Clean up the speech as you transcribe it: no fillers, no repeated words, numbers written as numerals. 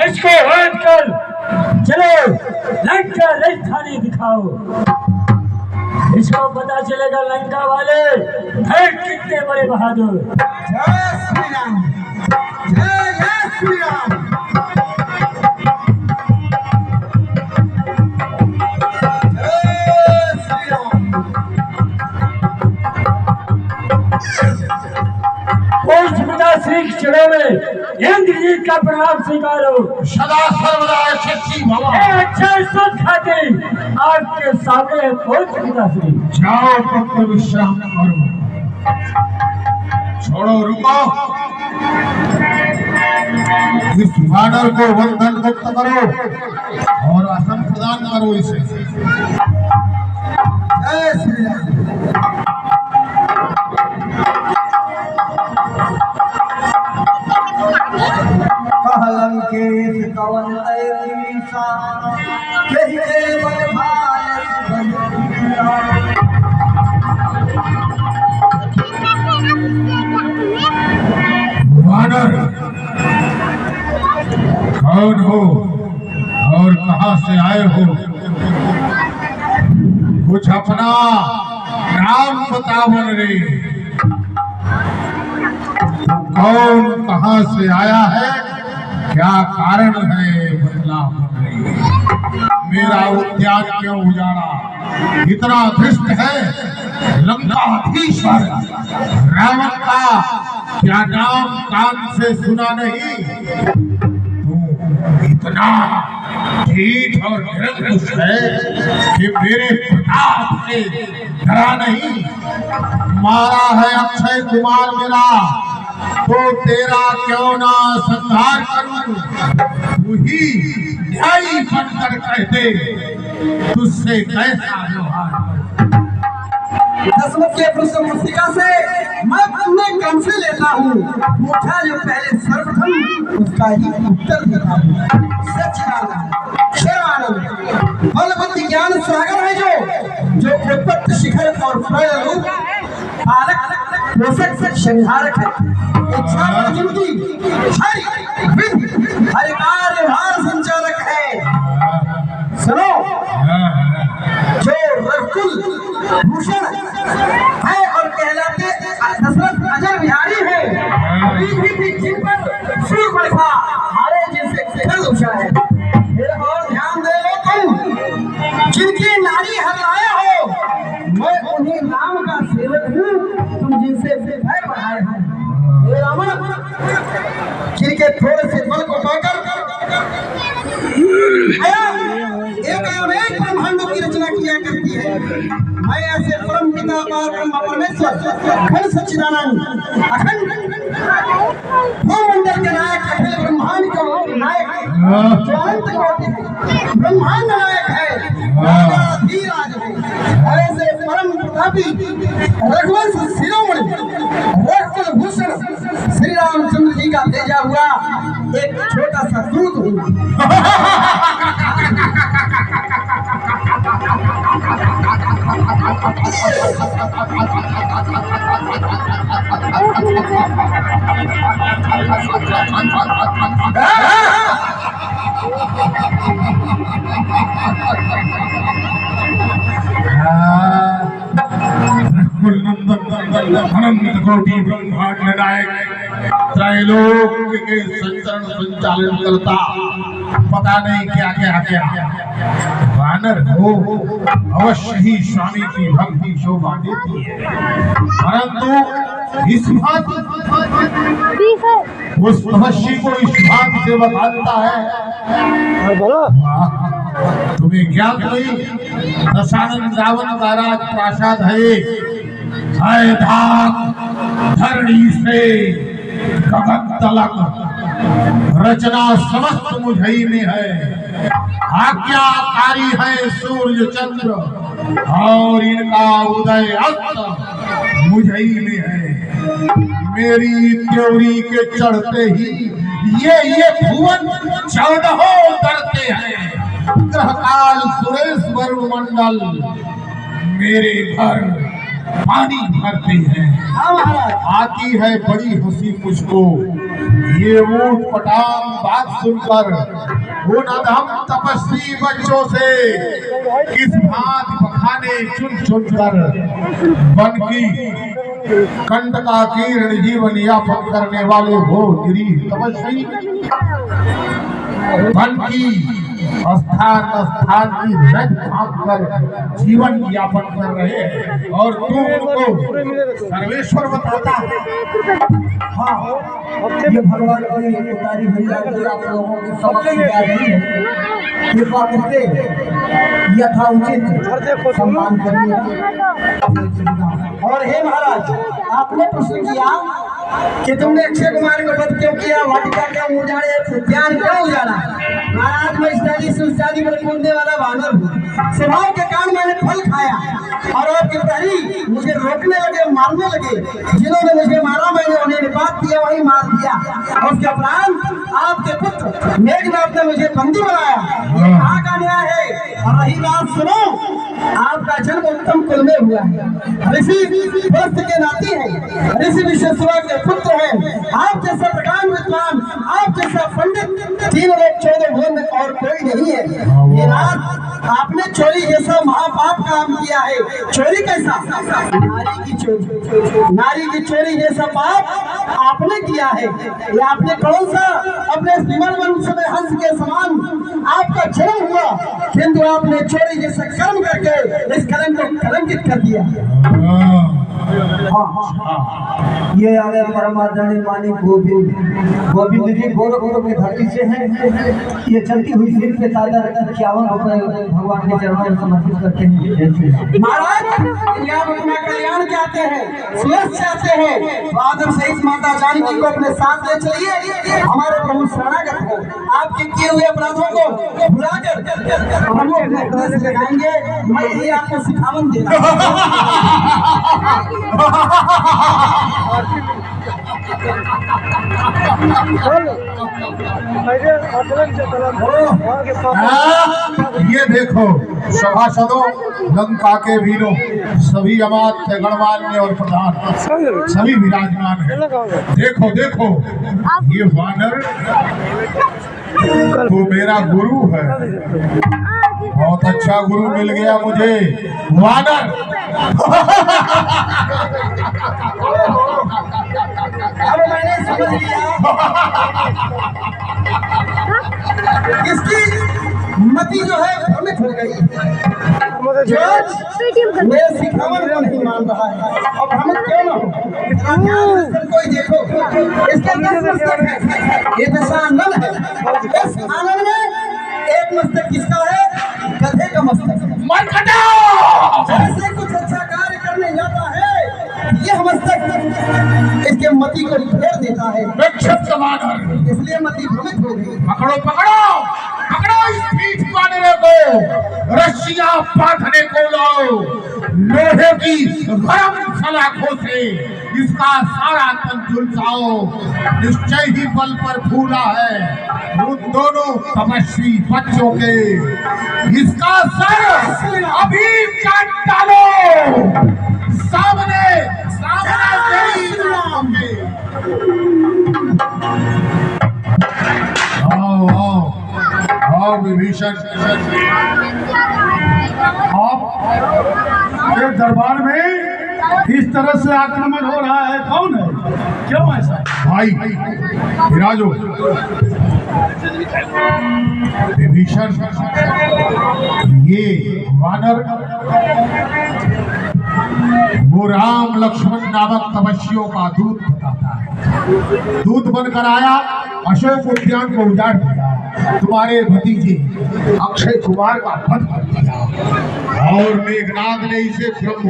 इसको हट कर चलो लंका राजधानी दिखाओ। इसको पता चलेगा लंका वाले है कितने बड़े बहादुर। जय श्री राम, जय जय श्री राम। श्री चरणों में इंद्रजीत का प्रणाम स्वीकारो। सदा सर्वदा शक्ति भव। अच्छा सुख खाते आपके सामने पहुंच पिता श्री। जाओ पुत्र विश्राम करो। छोड़ो रुको। इस वानर को बंधन मुक्त करो और आसन प्रदान करो इसे। जय श्री राम। लंकेश कवन ऐसा कही बल भाल वानर कौन हो और कहां से आए हो? कुछ अपना नाम बताओ रे। कौन कहां से आया है? क्या कारण है? बदला बन रही है। मेरा उद्यान क्यों उजाड़ा? इतना धृष्ट है लंकाधीश्वर रावण का क्या नाम कान से सुना नहीं? तू इतना ढीठ और निरंकुश है कि मेरे प्रताप से डरा नहीं? मारा है अक्षय कुमार मेरा तो तेरा क्यों ना संहार करूं? तू ही न्यायी बनकर कहते तुझसे कैसा व्यवहार? दशमत के पृष्ठ मुस्तिका से मैं अपने कम से लेता हूँ। पूछा जो पहले सर्वप्रथम उसका ही उत्तर देता हूँ। सच्चिदानंद बलवंत ज्ञान सागर है जो उत्पत्ति शिखर और प्रलय पालक पोषक संहारक है। इच्छा जिनकी हरि कार्य भार संचालक है। सुनो जो रघुकुल भूषण है और कहलाते दशरथ अजर बिहारी है। भी जिन पर सूर बैठा हारे जिनसे खेल उछा है। और ध्यान दे लो तुम जिनकी नारी हराया हो मैं उन्हीं नाम का सेवक हूँ। तुम जिनसे भय बढ़ाए हैं रावण जिनके थोड़े से बल को पाकर एक ब्रह्मांडों की रचना किया करती है। मैं ऐसे परम पिता परमेश्वर अखंड सच्चिदानंद अखंड भूमंडल के नायक अखिल ब्रह्मांड का नायक जो अनंत कोटि ब्रह्मांड नायक है धीराज है। ऐसे परम प्रतापी रघुवंश शिरोमणि रघुकुल भूषण श्री रामचंद्र जी का भेजा हुआ एक छोटा सा दूत हूँ। अनंत कोटि ब्रह्मांड नायक त्रैलोक के संचरण संचालन करता पता नहीं क्या क्या क्या वानर हो अवश्य ही स्वामी की भक्ति शोभा देती है। परंतु इस उस तपस्वी को इस भांति से बखानता है। तुम्हें ज्ञात नहीं दशानंद रावण का राज प्रासाद है। धरणी से गगन तलक रचना समस्त मुझई में है। आज्ञाकारी है सूर्य चंद्र और इनका उदय अस्त मुझई में है। मेरी त्योरी के चढ़ते ही ये भुवन 14 उतरते हैं। ग्रहकाल सुरेश्वर मंडल मेरे घर पानी भरते हैं। हाँ महाराज। आती है बड़ी हंसी मुझको ये ऊट पटांग बात सुनकर। उन अधम तपस्वी बच्चों से किस भांति बखाने चुन चुन कर बन की कंठ का कीर्ण जीवन यापन करने वाले हो निरीह तपस्वी बन की स्थान स्थान की रज भाग कर जीवन यापन कर रहे हैं और तू उनको सर्वेश्वर बताता है। हाँ, ये भगवान की उतारी हुई आज्ञा आप लोगों की समझ में आ रही है। कृपा करके यथाउचित सम्मान करिए। और हे महाराज, आपने प्रश्न किया कि तुमने अक्षय कुमार को वध क्यों किया, वाटिका क्यों उजाड़े, उद्यान क्यों उजाड़ा। महाराज, मैं इस बोलने वाला वानर हूँ। स्वभाव के कारण मैंने फल खाया और आपके प्रहरी मुझे रोकने लगे, मारने लगे। जिन्होंने मुझे मारा मैंने उन्हें निपात दिया, वही मार दिया। और उसके उपरांत आपके पुत्र मेघनाथ ने मुझे बंदी बनाया। ये कहाँ का न्याय है। और रही बात सुनो, आपका जन्म उत्तम कुल में हुआ है, ऋषि वस्त्र के नाती है, ऋषि विश्वेश्वर के पुत्र है। आप जैसा प्रकांड विद्वान, आप जैसा पंडित 3 लोग 14 भुवन में और कोई नहीं है। ये रात आपने चोरी जैसा महापाप काम किया है। चोरी कैसा? नारी की चोरी, नारी की चोरी जैसा पाप आपने किया है। ये आपने कौन सा अपने विमल वंश में हंस के समान आपका जन्म हुआ, किंतु आपने चोरी जैसा कर्म करके इस कलंक को कलंकित कर दिया। हाँ, ये आगे परमादरणीय मानी गोविंद जी गोरखपुर की धरती से हैं। ये चलती हुई सिर पे चादर 51 रुपए भगवान के चरणों में समर्पित करते हैं। महाराज, आप अपना कल्याण चाहते हैं, सुयश चाहते हैं, तो आदर सहित माता जानकी को अपने साथ ले चलिए। हमारे प्रभु शरणागत हो, आपके किए हुए अपराधों को भुलाकर हम अपने हृदय से लगाएंगे। मैं यही आपको सिखावन दे रहा हूँ। ये देखो सभासदों, लंका के वीरों, सभी अमात्य गणमान्य और प्रधान सभी विराजमान हैं। देखो देखो, ये वानर तो मेरा गुरु है। बहुत अच्छा गुरु मिल गया मुझे, वानर। अब मैंने समझ लिया इसकी मति जो है भ्रमित हो गई। मेरे सिखावन को नहीं मान रहा है और भ्रमित क्यों ना हो। कोई देखो, इसके 10 मस्तक है, ये दशा आनंद है। इस आनंद में एक मस्तक किसका है? गधे का मस्तक। जैसे कुछ अच्छा कार्य करने जाता है, यह मस्तक इसके मति को फेर देता है, इसलिए मति भ्रमित हो गई। पकड़ो पकड़ो पकड़ो इस पीठ बांधने को, रस्सियां बांधने को लो। लोहे की गरम सलाखों से इसका सारा तन झुलसाओ। निश्चय ही बल पर फूला है उन दोनों तपस्वी बच्चों के। इसका सर अभी काट डालो। सामने आओ विभीषण। आपके दरबार में इस तरह से आक्रमण हो रहा है, कौन है, क्यों ऐसा? भाई विराजो। विभीषण, ये वानर वो राम लक्ष्मण नामक तपस्वियों का दूत बताता है। दूत बनकर आया, अशोक उद्यान को उजाड़ दिया, तुम्हारे भतीजे अक्षय कुमार का वध कर दिया और मेघनाथ ने इसे ब्रह्म